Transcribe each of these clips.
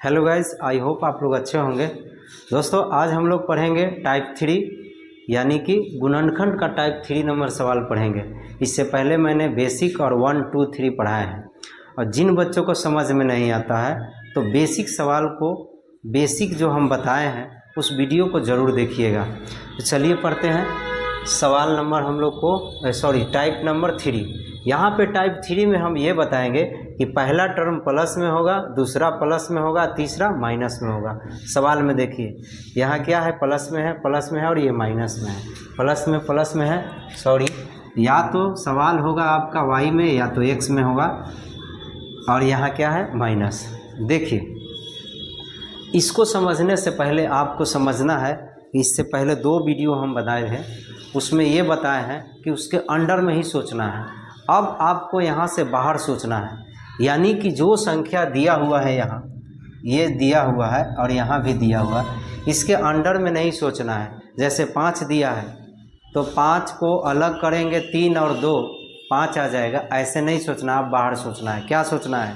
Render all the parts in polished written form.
Hello guys, I hope आप लोग अच्छे होंगे। दोस्तों आज हम लोग पढ़ेंगे टाइप 3 यानी कि गुणनखंड का टाइप 3 नंबर सवाल पढ़ेंगे। इससे पहले मैंने बेसिक और 1, 2, 3 पढ़ाए हैं और जिन बच्चों को समझ में नहीं आता है तो बेसिक सवाल को बेसिक जो हम बताए हैं उस वीडियो को ज़रूर देखिएगा। तो चलिए पढ़ते हैं सवाल नंबर हम लोग को टाइप नंबर 3। यहाँ पे टाइप 3 में हम ये बताएंगे कि पहला टर्म प्लस में होगा, दूसरा प्लस में होगा, तीसरा माइनस में होगा। सवाल में देखिए यहाँ क्या है, प्लस में है और ये माइनस में है। प्लस में है या तो सवाल होगा आपका वाई में या तो एक्स में होगा और यहाँ क्या है माइनस। देखिए इसको समझने से पहले आपको समझना है, इससे पहले 2 वीडियो हम बताए हैं उसमें ये बताए हैं कि उसके अंडर में ही सोचना है। अब आपको यहाँ से बाहर सोचना है, यानी कि जो संख्या दिया हुआ है यहाँ ये दिया हुआ है और यहाँ भी दिया हुआ है, इसके अंडर में नहीं सोचना है। जैसे 5 दिया है तो 5 को अलग करेंगे 3 और 2 5 आ जाएगा, ऐसे नहीं सोचना, आप बाहर सोचना है। क्या सोचना है,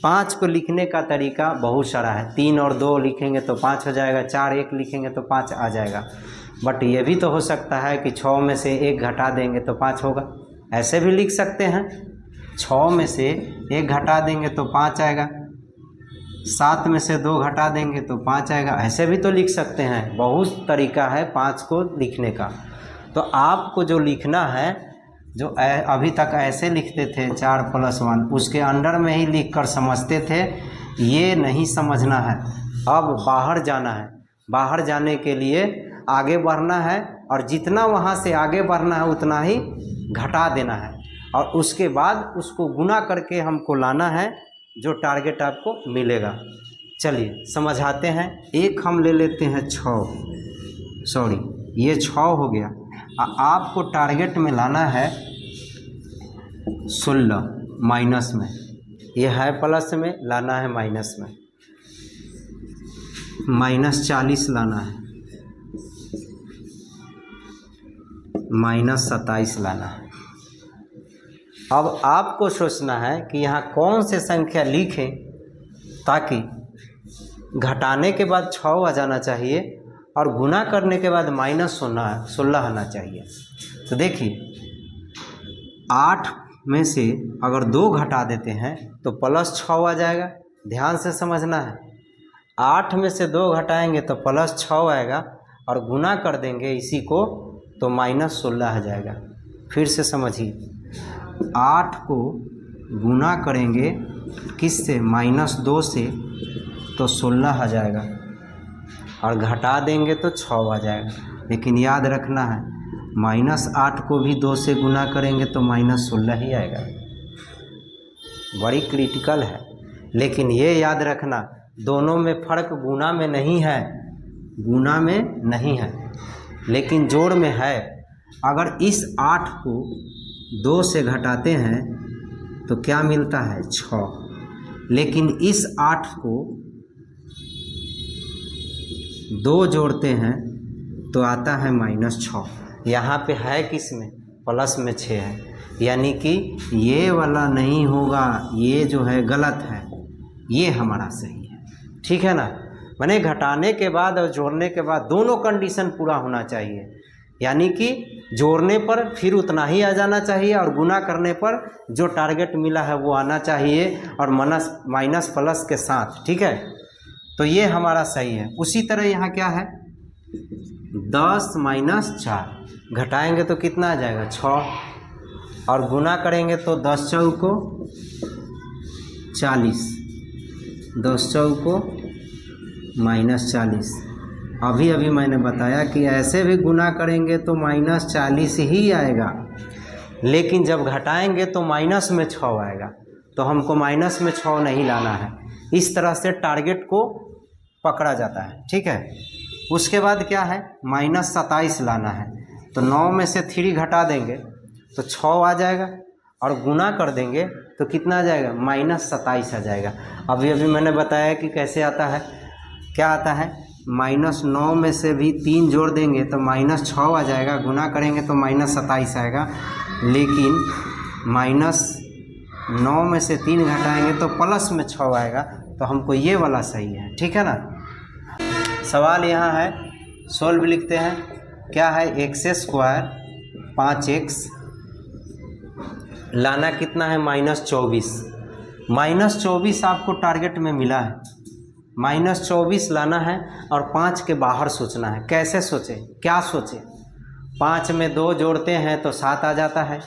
5 को लिखने का तरीका बहुत सारा है। 3 और 2 लिखेंगे तो 5 हो जाएगा, 4 1 लिखेंगे तो 5 आ जाएगा। बट ये भी तो हो सकता है कि 6 में से 1 घटा देंगे तो 5 होगा, ऐसे भी लिख सकते हैं। 6 में से 1 घटा देंगे तो 5 आएगा, 7 में से 2 घटा देंगे तो 5 आएगा, ऐसे भी तो लिख सकते हैं। बहुत तरीका है 5 को लिखने का। तो आपको जो लिखना है, जो अभी तक ऐसे लिखते थे 4 + 1, उसके अंडर में ही लिख कर समझते थे, ये नहीं समझना है। अब बाहर जाना है, बाहर जाने के लिए आगे बढ़ना है और जितना वहाँ से आगे बढ़ना है उतना ही घटा देना है और उसके बाद उसको गुना करके हमको लाना है जो टारगेट आपको मिलेगा। चलिए समझाते हैं। एक हम ले लेते हैं 6, ये 6 हो गया। आपको टारगेट में लाना है 16 माइनस में, ये है प्लस में, लाना है माइनस में, -40 लाना है, -27 लाना है। अब आपको सोचना है कि यहाँ कौन से संख्या लिखें ताकि घटाने के बाद 6 आ जाना चाहिए और गुना करने के बाद -16 आना चाहिए। तो देखिए 8 में से अगर 2 घटा देते हैं तो +6 आ जाएगा। ध्यान से समझना है, 8 में से 2 घटाएंगे तो +6 आएगा और गुना कर देंगे इसी को तो -16 आ जाएगा। फिर से समझिए, 8 को गुना करेंगे किससे, -2 से, तो 16 आ जाएगा और घटा देंगे तो 6 आ जाएगा। लेकिन याद रखना है -8 को भी 2 से गुना करेंगे तो -16 ही आएगा। बड़ी क्रिटिकल है, लेकिन ये याद रखना दोनों में फ़र्क गुना में नहीं है, गुना में नहीं है लेकिन जोड़ में है। अगर इस 8 को 2 से घटाते हैं तो क्या मिलता है 6, लेकिन इस 8 को 2 जोड़ते हैं तो आता है -6। यहाँ पे है किस में, प्लस में 6 है, यानी कि ये वाला नहीं होगा, ये जो है गलत है, ये हमारा सही है। ठीक है ना, मैंने घटाने के बाद और जोड़ने के बाद दोनों कंडीशन पूरा होना चाहिए, यानी कि जोड़ने पर फिर उतना ही आ जाना चाहिए और गुना करने पर जो टारगेट मिला है वो आना चाहिए और माइनस प्लस के साथ। ठीक है, तो ये हमारा सही है। उसी तरह यहाँ क्या है, 10 - 4 घटाएंगे तो कितना आ जाएगा 6 और गुना करेंगे तो 10 चौको 40, 10 चौको -40। अभी मैंने बताया कि ऐसे भी गुना करेंगे तो -40 ही आएगा, लेकिन जब घटाएंगे तो माइनस में 6 आएगा, तो हमको माइनस में 6 नहीं लाना है। इस तरह से टारगेट को पकड़ा जाता है। ठीक है, उसके बाद क्या है, -27 लाना है, तो 9 में से 3 घटा देंगे तो 6 आ जाएगा और गुना कर देंगे तो कितना आ जाएगा, -27 आ जाएगा। अभी मैंने बताया कि कैसे आता है, क्या आता है, -9 में से भी 3 जोड़ देंगे तो -6 आ जाएगा, गुना करेंगे तो -27 आएगा, लेकिन -9 में से 3 घटाएंगे तो प्लस में 6 आएगा, तो हमको ये वाला सही है, ठीक है ना। सवाल यहाँ है, सोल्व लिखते हैं। क्या है, एक्स स्क्वायर 5x लाना कितना है, -24। -24 आपको टारगेट में मिला है, -24 लाना है और 5 के बाहर सोचना है। कैसे सोचे, क्या सोचे? 5 में 2 जोड़ते हैं तो 7 आ जाता है,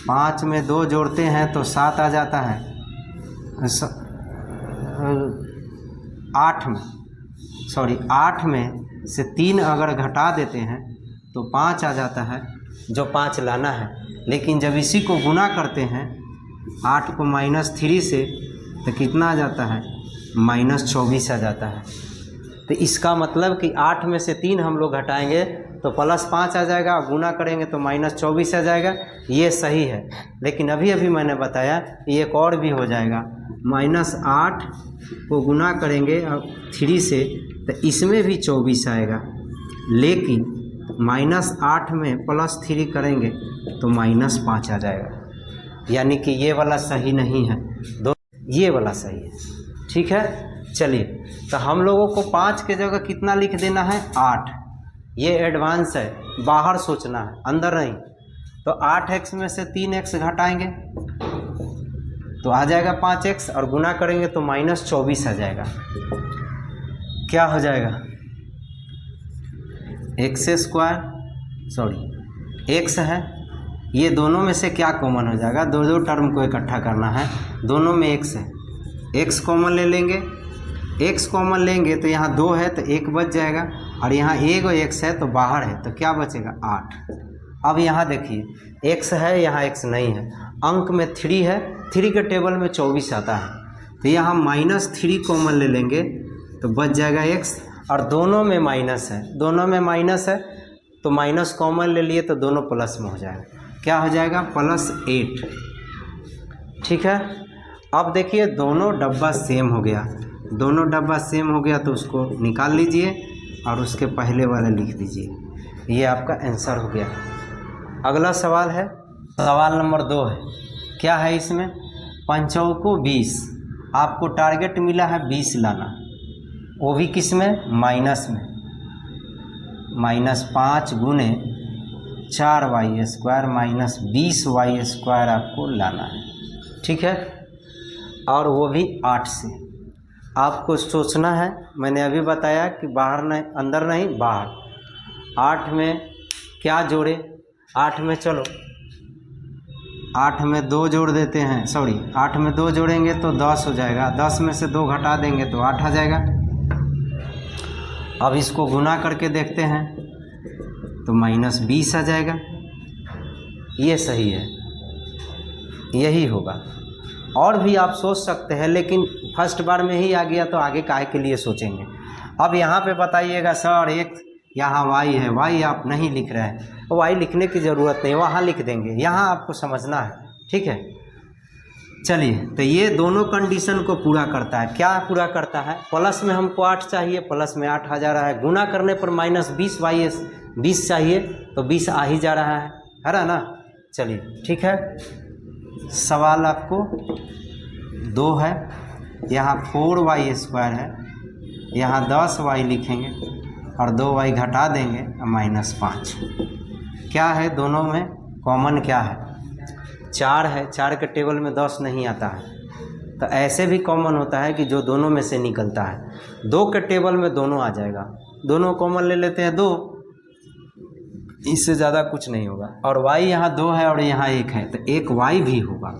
5 में 2 जोड़ते हैं तो 7 आ जाता है। 8 में से 3 अगर घटा देते हैं तो 5 आ जाता है, जो 5 लाना है। लेकिन जब इसी को गुना करते हैं 8 को -3 से तो कितना आ जाता है, -24 आ जाता है। तो इसका मतलब कि 8 में से 3 हम लोग घटाएंगे तो +5 आ जाएगा, और गुना करेंगे तो -24 आ जाएगा। ये सही है। लेकिन अभी मैंने बताया एक और भी हो जाएगा, -8 को गुना करेंगे 3 से तो इसमें भी 24 आएगा, लेकिन -8 में +3 करेंगे तो -5 आ जाएगा। यानी कि ये वाला सही नहीं है, ये वाला सही है, ठीक है। चलिए, तो हम लोगों को 5 के जगह कितना लिख देना है, 8। ये एडवांस है, बाहर सोचना है, अंदर नहीं। तो 8x में से 3x घटाएंगे तो आ जाएगा 5x, और गुना करेंगे तो -24 आ जाएगा। क्या हो जाएगा, x है, ये दोनों में से क्या कॉमन हो जाएगा, दो टर्म को इकट्ठा करना है, दोनों में x है, x कॉमन ले लेंगे। x कॉमन लेंगे तो यहाँ 2 है तो 1 बच जाएगा, और यहाँ एक x है तो बाहर है, तो क्या बचेगा, 8। अब यहाँ देखिए, x है, यहाँ x नहीं है, अंक में 3 है, 3 के टेबल में 24 आता है, तो यहाँ -3 कॉमन ले लेंगे तो बच जाएगा x, और दोनों में माइनस है, तो माइनस कॉमन ले लिए तो दोनों प्लस में हो जाएगा। क्या हो जाएगा, +8, ठीक है। अब देखिए दोनों डब्बा सेम हो गया, तो उसको निकाल लीजिए और उसके पहले वाला लिख दीजिए, ये आपका आंसर हो गया। अगला सवाल है, सवाल नंबर 2 है। क्या है इसमें, 5 को 20, आपको टारगेट मिला है 20 लाना, वो भी किस में, माइनस में। -5 गुने 4y² -20y² आपको लाना है, ठीक है। और वो भी 8 से आपको सोचना है। मैंने अभी बताया कि बाहर नहीं, अंदर नहीं, बाहर। 8 में क्या जोड़े, 8 में चलो 8 में 2 जोड़ देते हैं, 8 में 2 जोड़ेंगे तो 10 हो जाएगा, 10 में से 2 घटा देंगे तो 8 आ जाएगा। अब इसको गुना करके देखते हैं तो -20 आ जाएगा। ये सही है, यही होगा। और भी आप सोच सकते हैं, लेकिन फर्स्ट बार में ही आ गया तो आगे काहे के लिए सोचेंगे। अब यहाँ पे बताइएगा सर एक यहाँ y है, y आप नहीं लिख रहे हैं, y लिखने की ज़रूरत नहीं, वहाँ लिख देंगे, यहाँ आपको समझना है, ठीक है। चलिए, तो ये दोनों कंडीशन को पूरा करता है। क्या पूरा करता है, प्लस में हमको 8 चाहिए, प्लस में 8 आ जा रहा है, गुना करने पर -20 चाहिए तो 20 आ ही जा रहा है ना। चलिए ठीक है, सवाल आपको 2 है, यहाँ 4y² है, यहाँ 10y लिखेंगे और 2y घटा देंगे -5। क्या है दोनों में कॉमन, क्या है, 4 है, 4 के टेबल में 10 नहीं आता है, तो ऐसे भी कॉमन होता है कि जो दोनों में से निकलता है। 2 के टेबल में दोनों आ जाएगा, दोनों कॉमन ले लेते हैं 2, इससे ज़्यादा कुछ नहीं होगा। और y यहाँ 2 है और यहाँ 1 है, तो 1 y भी होगा।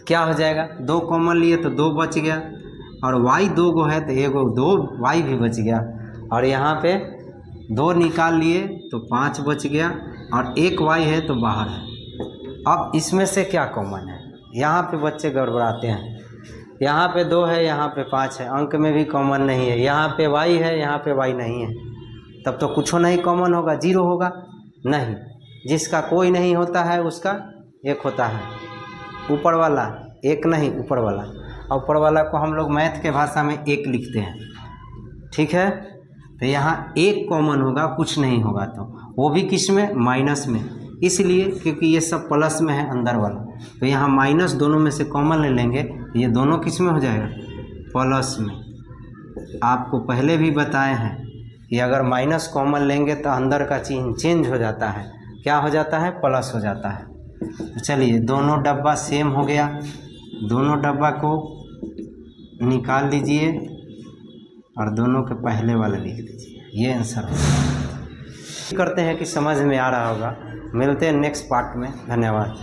क्या हो जाएगा, 2 कॉमन लिए तो 2 बच गया, और y 2 गो है तो 2 y भी बच गया, और यहाँ पे 2 निकाल लिए तो 5 बच गया, और 1 y है तो बाहर है। अब इसमें से क्या कॉमन है, यहाँ पे बच्चे गड़बड़ाते हैं, यहाँ पे 2 है, यहाँ पे 5 है, अंक में भी कॉमन नहीं है, यहाँ पे y है, यहाँ पे y नहीं है, तब तो कुछ नहीं कॉमन होगा, 0 होगा नहीं। जिसका कोई नहीं होता है उसका 1 होता है, ऊपर वाला 1 नहीं, ऊपर वाला, और ऊपर वाला को हम लोग मैथ के भाषा में 1 लिखते हैं, ठीक है। तो यहाँ 1 कॉमन होगा, कुछ नहीं होगा, तो वो भी किस में, माइनस में, इसलिए क्योंकि ये सब प्लस में है अंदर वाला, तो यहाँ माइनस दोनों में से कॉमन ले लेंगे ये दोनों किस में हो जाएगा, प्लस में। आपको पहले भी बताए हैं कि अगर माइनस कॉमन लेंगे तो अंदर का चिन्ह चेंज हो जाता है, क्या हो जाता है, प्लस हो जाता है। तो चलिए दोनों डब्बा सेम हो गया, दोनों डब्बा को निकाल लीजिए और दोनों के पहले वाला लिख दीजिए, ये आंसर होगा। करते हैं कि समझ में आ रहा होगा। मिलते हैं नेक्स्ट पार्ट में, धन्यवाद।